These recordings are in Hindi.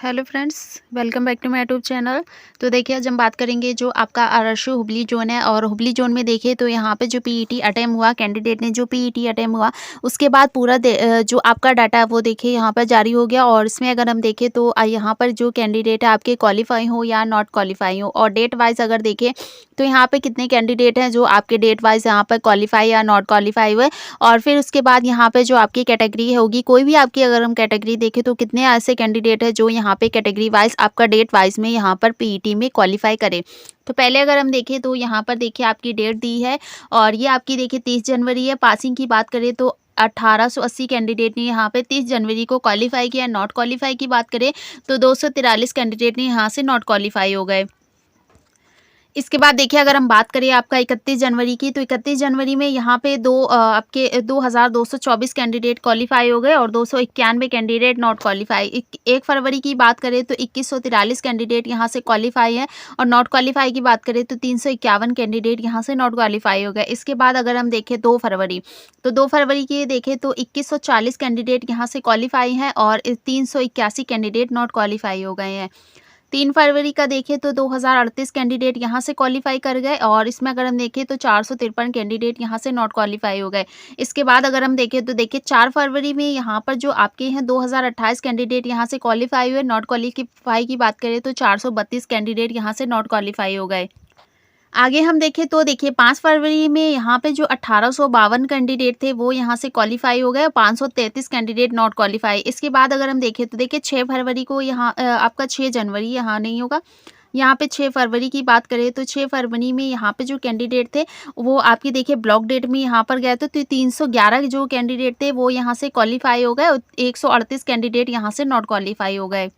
Hello friends, welcome back to my YouTube channel. तो देखिए, आज हम बात करेंगे जो आपका आरशु हुबली जोन है। और हुबली जोन में देखिए तो यहाँ पे जो पीईटी अटेम्प्ट हुआ, कैंडिडेट ने जो पीईटी अटेम्प्ट हुआ, उसके बाद पूरा जो आपका डाटा है वो देखिए यहाँ पर जारी हो गया। और इसमें अगर हम देखें तो यहाँ पर जो कैंडिडेट है आपके क्वालिफाई हो या नॉट क्वालिफाई हो, और डेट वाइज अगर देखें तो यहाँ पे कितने कैंडिडेट हैं जो आपके डेट वाइज यहाँ पर क्वालिफाई या नॉट क्वालिफाई हुए। और फिर उसके बाद यहाँ पे जो आपकी कैटेगरी होगी, कोई भी आपकी अगर हम कैटेगरी देखें तो कितने ऐसे कैंडिडेट है जो यहाँ पे कैटेगरी वाइज आपका डेट वाइज में यहाँ पर पीईटी में क्वालिफाई करे। तो पहले अगर हम देखें तो यहाँ पर देखिए आपकी डेट दी है, और ये आपकी देखिए 30 जनवरी है। पासिंग की बात करें तो 1880 कैंडिडेट ने यहाँ पे 30 जनवरी को क्वालिफाई किया। नॉट क्वालिफाई की बात करें तो 243 कैंडिडेट ने यहाँ से नॉट क्वालिफाई हो गए। इसके बाद देखिए, अगर हम बात करें आपका 31 जनवरी की, तो 31 जनवरी में यहाँ पे आपके 2224 कैंडिडेट क्वालिफाई हो गए और 291 कैंडिडेट नॉट क्वालिफाई। 1 फरवरी की बात करें तो 2143 कैंडिडेट यहाँ से क्वालिफाई हैं, और नॉट क्वालिफाई की बात करें तो 351 कैंडिडेट यहाँ से नॉट क्वालिफाई हो गए। इसके बाद अगर हम देखें 2 फरवरी, तो 2 फरवरी की देखें तो 2140 कैंडिडेट यहाँ से क्वालिफाई हैं, और 381 कैंडिडेट नॉट क्वालिफाई हो गए हैं। 3 फरवरी का देखें तो 2038 कैंडिडेट यहाँ से क्वालिफाई कर गए, और इसमें अगर हम देखें तो 453 कैंडिडेट यहाँ से नॉट क्वालिफाई हो गए। इसके बाद अगर हम देखें तो देखिए 4 फरवरी में यहाँ पर जो आपके हैं 2028 कैंडिडेट यहाँ से क्वालिफाई हुए। नॉट क्वालिफाई की बात करें तो 432 कैंडिडेट यहाँ से नॉट क्वालिफाई हो गए। आगे हम देखें तो देखिए 5 फरवरी में यहाँ पे जो 1852 कैंडिडेट थे वो यहाँ से क्वालिफाई हो गए, और 533 कैंडिडेट नॉट क्वालिफाई। इसके बाद अगर हम देखें तो देखिए 6 फरवरी को यहाँ आपका 6 जनवरी यहाँ नहीं होगा, यहाँ पे 6 फरवरी की बात करें तो 6 फरवरी में यहाँ पे जो कैंडिडेट थे वो आपकी देखिए ब्लॉक डेट में यहाँ पर गए थे, तो 311 जो कैंडिडेट थे वो यहाँ से क्वालिफाई हो गए, और 138 कैंडिडेट यहाँ से नॉट क्वालिफाई हो गए।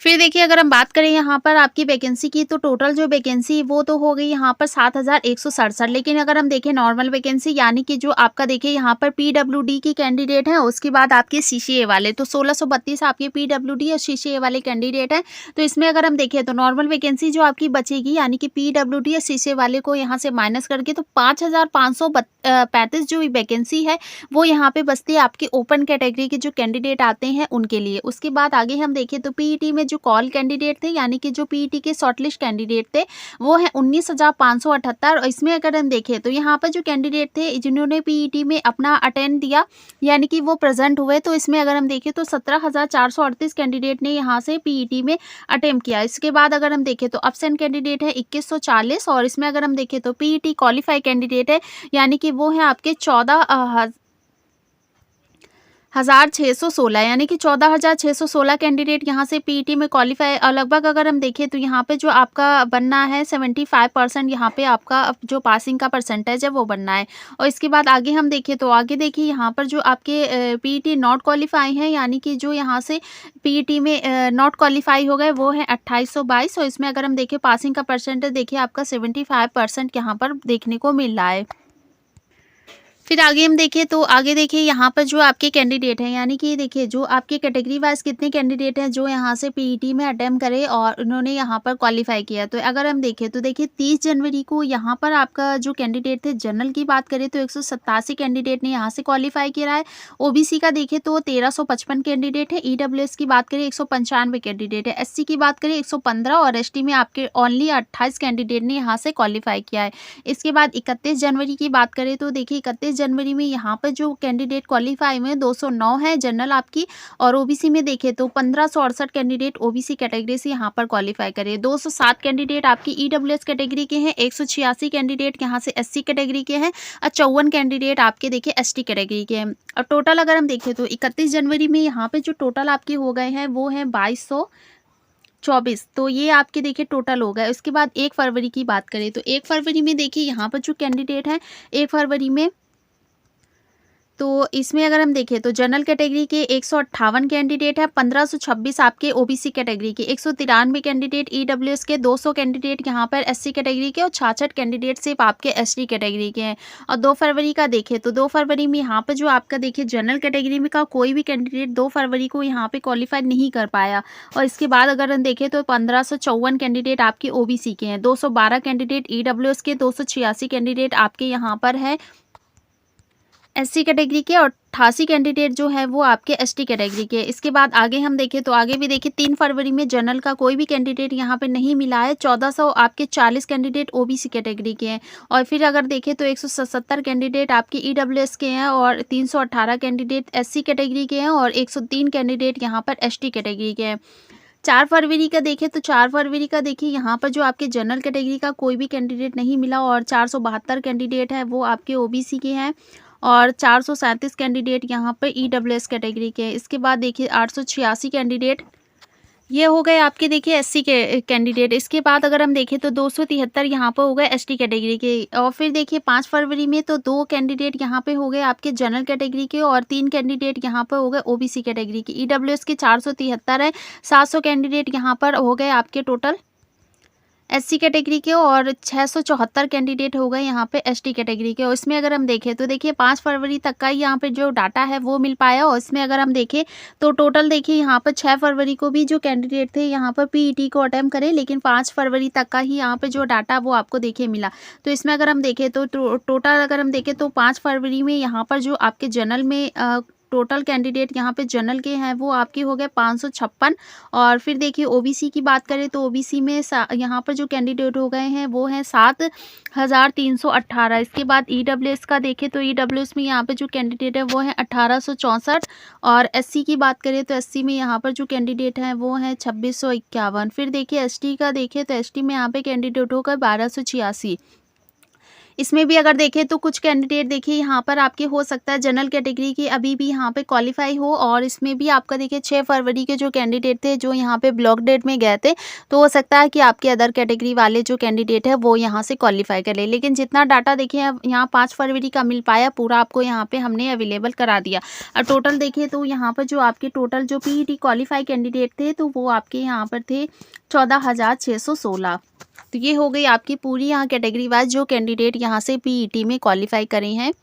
फिर देखिए, अगर हम बात करें यहाँ पर आपकी वैकेंसी की, तो टोटल जो वैकेंसी वो तो हो गई यहाँ पर 7167। लेकिन अगर हम देखें नॉर्मल वैकेंसी, यानी कि जो आपका देखिए यहाँ पर पीडब्ल्यूडी की कैंडिडेट हैं, उसके बाद आपके सीसीए वाले, तो 1632 आपके पीडब्ल्यूडी और सीसीए वाले कैंडिडेट हैं। तो इसमें अगर हम देखें तो नॉर्मल वैकेंसी जो आपकी बचेगी, यानी कि पीडब्ल्यूडी या सीसीए वाले को यहाँ से माइनस करके, तो 5535 जो वैकेंसी है वो यहाँ पे बचती है आपकी ओपन कैटेगरी के जो कैंडिडेट आते हैं उनके लिए। उसके बाद आगे हम देखें तो पीईटी में जो कॉल कैंडिडेट थे, यानी कि जो पीईटी के शॉर्टलिस्ट कैंडिडेट थे, वो है 19,578। और इसमें अगर हम देखें तो यहाँ पर जो कैंडिडेट थे जिन्होंने पीईटी में अपना अटेंड दिया, यानी कि वो प्रेजेंट हुए, तो इसमें अगर हम देखें तो 17,438 कैंडिडेट ने यहाँ से पीईटी में अटेम्प्ट किया। इसके बाद अगर हम देखें तो एब्सेंट कैंडिडेट है 2140, और इसमें अगर हम देखें तो पीईटी क्वालिफाई कैंडिडेट है, यानी कि वो है आपके 14,616, यानी कि 14,616 कैंडिडेट यहाँ से पीईटी में क्वालिफाई। लगभग अगर हम देखें तो यहाँ पे जो आपका बनना है 75% यहाँ पे आपका जो पासिंग का परसेंटेज है वो बनना है। और इसके बाद आगे हम देखें तो आगे देखिए यहाँ पर जो आपके पीईटी नॉट क्वालिफाई हैं, यानी कि जो यहाँ से पीईटी में नॉट क्वालिफाई हो गए, वो है 2822। और इसमें अगर हम देखें पासिंग का परसेंटेज देखिए आपका 75% यहाँ पर देखने को मिल रहा है। फिर आगे हम देखें तो आगे देखिए यहाँ पर जो आपके कैंडिडेट हैं, यानी कि देखिए जो आपके कैटेगरी वाइज कितने कैंडिडेट हैं जो यहाँ से पीईटी में अटेम्प्ट करे और उन्होंने यहाँ पर क्वालिफाई किया। तो अगर हम देखें तो देखिए 30 जनवरी को यहाँ पर आपका जो कैंडिडेट थे, जनरल की बात करें तो 187 कैंडिडेट ने यहाँ से क्वालिफाई किया है। ओबीसी का देखें तो 1355 कैंडिडेट है। ईडब्ल्यूएस की बात करें 195 कैंडिडेट है। एससी की बात करें 115, और एसटी में आपके ओनली 28 कैंडिडेट ने यहाँ से क्वालिफाई किया है। इसके बाद 31 जनवरी की बात करें तो देखिए 31 जनवरी में यहाँ पर जो कैंडिडेट क्वालिफाई में 209 है जनरल आपकी, और ओबीसी में देखें तो 1568 कैंडिडेट ओबीसी कैटेगरी से यहाँ पर क्वालिफाई करे। 207 कैंडिडेट आपकी ईडब्ल्यूएस कैटेगरी के हैं, 186 कैंडिडेट यहाँ से एससी कैटेगरी के हैं, और 54 कैंडिडेट आपके देखिए एसटी कैटेगरी के हैं। और टोटल अगर हम देखें तो 31 जनवरी में यहाँ पे जो टोटल आपके हो गए हैं वो है 2224। तो ये आपके देखिए टोटल हो गए। उसके बाद 1 फरवरी की बात करें तो 1 फरवरी में देखिए यहाँ पर जो कैंडिडेट हैं 1 फरवरी में, तो इसमें अगर हम देखें तो जनरल कैटेगरी के 158 कैंडिडेट है, 1526 आपके ओबीसी कैटेगरी के, 193 कैंडिडेट ईडब्ल्यूएस के, 200 कैंडिडेट यहाँ पर एससी कैटेगरी के, और 66 कैंडिडेट सिर्फ आपके एसटी कैटेगरी के हैं। और 2 फरवरी का देखें तो 2 फरवरी में यहाँ पर जो आपका देखिए जनरल कैटेगरी में का कोई भी कैंडिडेट 2 फरवरी को यहाँ पे क्वालिफाई नहीं कर पाया। और इसके बाद अगर हम देखें तो 1554 कैंडिडेट आपके ओबीसी के हैं, 212 कैंडिडेट ईडब्ल्यूएस के, 286 कैंडिडेट आपके यहाँ पर है एससी कैटेगरी के और 88 कैंडिडेट जो है वो आपके एसटी कैटेगरी के। इसके बाद आगे हम देखें तो आगे भी देखिए 3 फरवरी में जनरल का कोई भी कैंडिडेट यहाँ पे नहीं मिला है। 1400 आपके 40 कैंडिडेट ओबीसी कैटेगरी के हैं और फिर अगर देखें तो 177 कैंडिडेट आपके ईडब्ल्यूएस के हैं और 318 कैंडिडेट एससी कैटेगरी के हैं और 103 कैंडिडेट यहाँ पर एसटी कैटेगरी के हैं। 4 फरवरी का देखें तो 4 फरवरी का देखिए यहाँ पर जो आपके जनरल कैटेगरी का कोई भी कैंडिडेट नहीं मिला और 472 कैंडिडेट है वो आपके ओबीसी के हैं और 437 कैंडिडेट यहाँ पर ईडब्ल्यूएस कैटेगरी के हैं। इसके बाद देखिए 886 कैंडिडेट ये हो गए आपके देखिए एससी के कैंडिडेट। इसके बाद अगर हम देखें तो 273 यहाँ पर हो गए एसटी कैटेगरी के और फिर देखिए 5 फरवरी में तो 2 कैंडिडेट यहाँ पे हो गए आपके जनरल कैटेगरी के और 3 कैंडिडेट यहाँ पर हो गए ओबीसी कैटेगरी के। ईडब्ल्यूएस के 473 है, 700 कैंडिडेट यहाँ पर हो गए आपके टोटल एससी कैटेगरी के और 674 कैंडिडेट हो गए यहाँ पे एसटी कैटेगरी के। और इसमें अगर हम देखें तो देखिए 5 फरवरी तक का यहाँ पे जो डाटा है वो मिल पाया और इसमें अगर हम देखें तो टोटल देखिए यहाँ पर 6 फरवरी को भी जो कैंडिडेट थे यहाँ पर पीईटी को अटेम्प्ट करें, लेकिन 5 फरवरी तक का ही यहाँ पे जो डाटा वो आपको देखिए मिला। तो इसमें अगर हम देखें तो टोटल अगर हम देखें तो 5 फरवरी में यहाँ पर जो आपके जनरल में टोटल कैंडिडेट यहाँ पे जनरल के हैं वो आपके हो गए 556 और फिर देखिए ओबीसी की बात करें तो ओबीसी में यहाँ पर जो कैंडिडेट हो गए हैं वो हैं 7318। इसके बाद ईडब्ल्यूएस का देखें तो ईडब्ल्यूएस में यहाँ पे जो कैंडिडेट है वो है 1864 और एससी की बात करें तो एससी में यहाँ पर जो कैंडिडेट हैं वो हैं 2651। फिर देखिए एसटी का देखें तो एसटी में यहाँ पे कैंडिडेट हो गए 1286। इसमें भी अगर देखें तो कुछ कैंडिडेट देखिए यहाँ पर आपके हो सकता है जनरल कैटेगरी की अभी भी यहाँ पे क्वालिफाई हो और इसमें भी आपका देखिए 6 फरवरी के जो कैंडिडेट थे जो यहाँ पे ब्लॉक डेट में गए थे तो हो सकता है कि आपके अदर कैटेगरी वाले जो कैंडिडेट है वो यहाँ से क्वालिफाई कर ले। लेकिन जितना डाटा देखिए यहाँ 5 फरवरी का मिल पाया पूरा आपको यहाँ पे हमने अवेलेबल करा दिया। और टोटल देखिए तो यहाँ पर जो आपके टोटल जो पीईटी क्वालिफाई कैंडिडेट थे तो वो आपके यहाँ पर थे 14,616। तो ये हो गई आपकी पूरी यहाँ कैटेगरी वाइज जो कैंडिडेट यहाँ से पीईटी में क्वालिफाई करे हैं।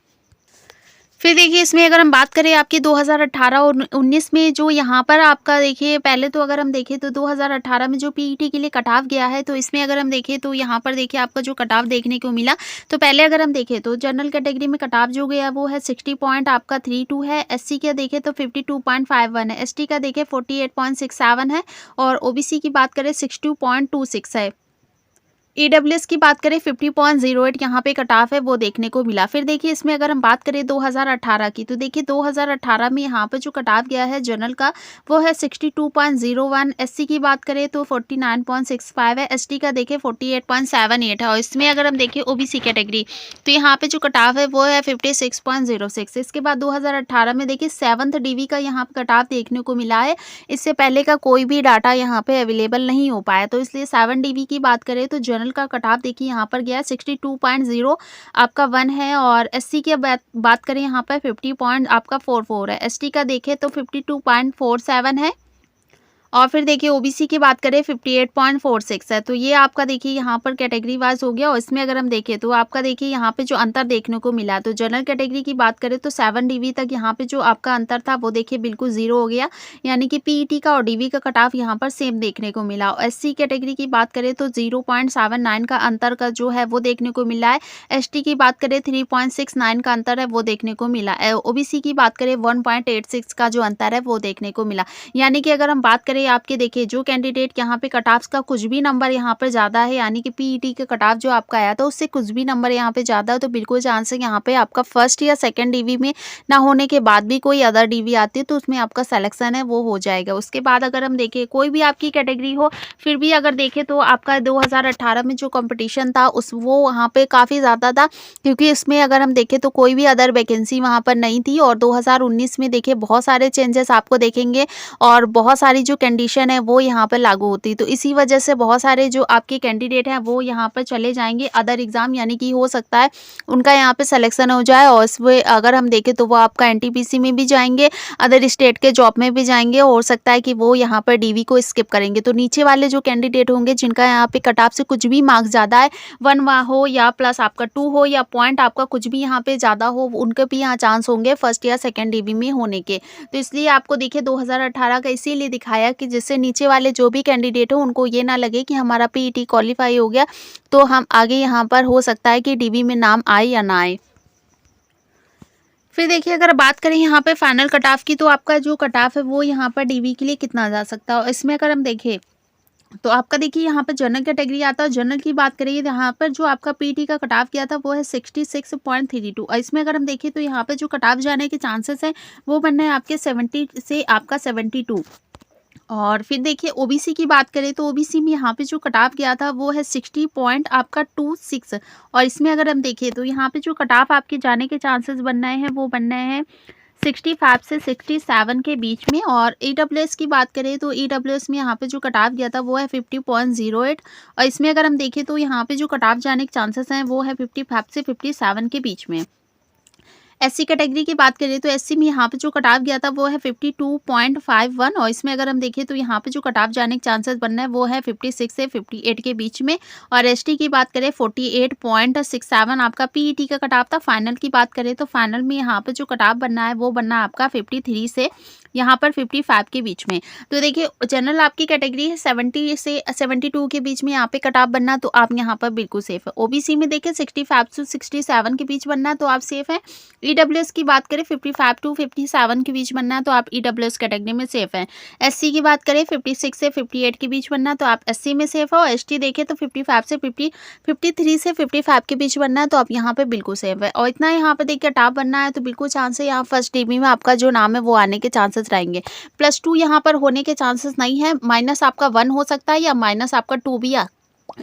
फिर देखिए इसमें अगर हम बात करें आपके 2018 और 19 में जो यहाँ पर आपका देखिए पहले तो अगर हम देखें तो 2018 में जो पीईटी के लिए कट ऑफ गया है तो इसमें अगर हम देखें तो यहाँ पर देखिए आपका जो कट ऑफ देखने को मिला तो पहले अगर हम देखें तो जनरल कैटेगरी में कट ऑफ जो गया वो है 60 पॉइंट आपका 32 है, एससी का देखें तो 52.51 है, एसटी का देखें 48.67 है और ओबीसी की बात करें 62.26 है। ईडब्ल्यूएस की बात करें 50.08 यहाँ पे कट ऑफ है वो देखने को मिला। फिर देखिए इसमें अगर हम बात करें 2018 की तो देखिए 2018 में यहाँ पे जो कट ऑफ गया है जनरल का वो है 62.01, एससी की बात करें तो 49.65 है, एसटी का देखें 48.78 है और इसमें अगर हम देखें ओबीसी कैटेगरी तो यहाँ पे जो कट ऑफ है वो है 56.06। इसके बाद 2018 में देखिए 7th डीवी का यहाँ पे कट ऑफ देखने को मिला है। इससे पहले का कोई भी डाटा यहाँ पे अवेलेबल नहीं हो पाया तो इसलिए 7 डीवी की बात करें तो जनरल का कट ऑफ देखिए यहाँ पर गया 62.0 आपका 1 है और एससी की बात करें यहाँ पर 50 पॉइंट आपका 44 है, एसटी का देखें तो 52.47 है और फिर देखिए ओबीसी की बात करें 58.46 है। तो ये आपका देखिए यहाँ पर कैटेगरी वाइज हो गया और इसमें अगर हम देखें तो आपका देखिए यहाँ पे जो अंतर देखने को मिला तो जनरल कैटेगरी की बात करें तो 7 डीवी तक यहाँ पे जो आपका अंतर था वो देखिए बिल्कुल 0 हो गया, यानी कि पीईटी का और डीवी का कट ऑफ यहाँ पर सेम देखने को मिला। और एससी कैटेगरी की बात करें तो 0.79 का अंतर का जो है वो देखने को मिला है, एसटी की बात करें 3.69 का अंतर है वो देखने को मिला, ओबीसी की बात करें 1.86 का जो अंतर है वो देखने को मिला। यानी कि अगर हम बात करें आपके देखिए जो कैंडिडेट यहाँ पे कट ऑफ्स का कुछ भी नंबर यहाँ पर ज़्यादा है, यानी कि पीईटी का कट ऑफ जो आपका आया था उससे कुछ भी नंबर यहाँ पे ज़्यादा है तो बिल्कुल चांस है यहाँ पे आपका फर्स्ट या सेकंड डीवी में ना होने के बाद भी कोई अदर डीवी आती है तो उसमें आपका सिलेक्शन है वो हो जाएगा। उसके बाद अगर हम देखें कोई भी आपकी कैटेगरी हो फिर भी अगर देखें तो आपका 2018 में जो कॉम्पिटिशन था उस वो वहाँ पे काफ़ी ज़्यादा था, क्योंकि इसमें अगर हम देखें तो कोई भी अदर वैकेंसी वहाँ पर नहीं थी। और 2019 में देखिए बहुत सारे चेंजेस आपको देखेंगे और बहुत सारी जो कंडीशन है वो यहाँ पर लागू होती, तो इसी वजह से बहुत सारे जो आपके कैंडिडेट हैं वो यहाँ पर चले जाएंगे अदर एग्ज़ाम, यानी कि हो सकता है उनका यहाँ पे सिलेक्शन हो जाए और इसमें अगर हम देखें तो वो आपका एनटीपीसी में भी जाएंगे, अदर स्टेट के जॉब में भी जाएंगे, हो सकता है कि वो यहाँ पर डीवी को स्किप करेंगे। तो नीचे वाले जो कैंडिडेट होंगे जिनका यहाँ पे कट ऑफ से कुछ भी मार्क्स ज़्यादा है, 1 हो या प्लस आपका 2 हो या पॉइंट आपका कुछ भी यहाँ पे ज़्यादा हो, उनके भी यहाँ चांस होंगे फर्स्ट या सेकेंड डीवी में होने के। तो इसलिए आपको देखिए 2018 का इसीलिए दिखाया कि जिससे नीचे वाले जो भी कैंडिडेट हो उनको ये ना लगे कि हमारा पीईटी क्वालिफाई हो गया तो हम आगे यहाँ पर हो सकता है कि डीवी में नाम आए या ना आए। फिर देखिए अगर बात करें यहाँ पे फाइनल कट ऑफ की, तो आपका जो कट ऑफ है वो यहाँ पर डीवी के लिए कितना जा सकता है। और इसमें अगर हम देखें तो आपका देखिए यहाँ पे जनरल कैटेगरी आता है। जनरल की बात करिए तो यहाँ पर जो आपका पीटी का कट ऑफ किया था वो है 66.32 और इसमें अगर हम देखें तो यहाँ पे जो कट ऑफ जाने के चांसेस हैं वो बनना है आपके 70 से आपका 72। और फिर देखिए ओबीसी की बात करें तो ओबीसी में यहाँ पे जो कट ऑफ गया था वो है 60 पॉइंट आपका 26 और इसमें अगर हम देखें तो यहाँ पे जो कट ऑफ आपके जाने के चांसेस बनना है वो बनना है 65 से 67 के बीच में। और ईडब्ल्यूएस की बात करें तो ईडब्ल्यूएस में यहाँ पे जो कट ऑफ गया था वो है 50.08 और इसमें अगर हम देखें तो यहाँ पे जो कट ऑफ जाने के चांसेस हैं वो है 55 से 57 के बीच में। एससी कैटेगरी की बात करें तो एससी में यहाँ पे जो कट ऑफ गया था वो है 52.51 और इसमें अगर हम देखें तो यहाँ पे जो कट ऑफ जाने के चांसेस बनना है वो है 56 से 58 के बीच में। और एसटी की बात करें 48.67 आपका पीईटी का कट ऑफ था। फाइनल की बात करें तो फाइनल में यहाँ पे जो कट ऑफ बनना है वो बनना है आपका 53 से यहाँ पर 55 के बीच में। तो देखिए जनरल आपकी कैटेगरी है 70 से 72 के बीच में यहाँ पे कट ऑफ बनना, तो आप यहाँ पर बिल्कुल सेफ है। ओबीसी में देखिए 65 से 67 के बीच बनना है तो आप सेफ है। ईडब्ल्यूएस की बात करें 55 टू 57 के बीच बनना है तो आप ईडब्ल्यूएस कैटेगरी में सेफ है। एससी की बात करें 56 से 58 के बीच बनना है तो आप एससी में सेफ हो। और एसटी देखें तो 55 से 53 से 55 के बीच बनना है तो आप यहाँ पे बिल्कुल सेफ है। और इतना यहाँ पे देखिए टॉप बनना है तो बिल्कुल चांस है यहाँ फर्स्ट डीबी में आपका जो नाम है वो आने के चांसेस रहेंगे। +2 यहाँ पर होने के चांसेस नहीं है, माइनस आपका 1 हो सकता है या माइनस आपका 2 भी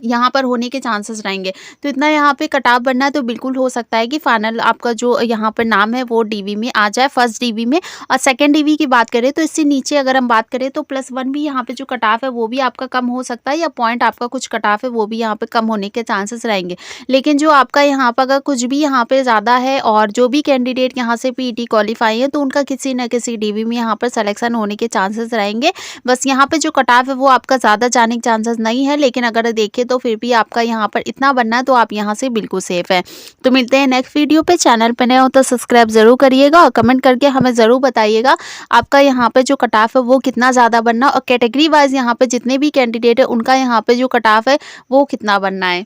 यहाँ पर होने के चांसेस रहेंगे। तो इतना यहाँ पे कट ऑफ बनना है तो बिल्कुल हो सकता है कि फाइनल आपका जो यहाँ पर नाम है वो डीवी में आ जाए फर्स्ट डीवी में। और सेकंड डीवी की बात करें तो इससे नीचे अगर हम बात करें तो +1 भी यहाँ पे जो कट ऑफ है वो भी आपका कम हो सकता है या पॉइंट आपका कुछ कट ऑफ है वो भी यहाँ पे कम होने के चांसेस रहेंगे। लेकिन जो आपका यहाँ पर अगर कुछ भी यहाँ पे ज़्यादा है और जो भी कैंडिडेट यहाँ से पीईटी क्वालिफाई है तो उनका किसी न किसी डीवी में यहाँ पर सिलेक्शन होने के चांसेस रहेंगे। बस यहाँ पे जो कट ऑफ है वो आपका ज़्यादा जाने के चांसेस नहीं है, लेकिन अगर देखें तो फिर भी आपका यहाँ पर इतना बनना है तो आप यहाँ से बिल्कुल सेफ है। तो मिलते हैं नेक्स्ट वीडियो पे। चैनल पे नए हो तो सब्सक्राइब जरूर करिएगा और कमेंट करके हमें ज़रूर बताइएगा आपका यहाँ पे जो कट ऑफ है वो कितना ज़्यादा बनना और कैटेगरी वाइज यहाँ पे जितने भी कैंडिडेट है उनका यहाँ पे जो कट ऑफ है वो कितना बनना है।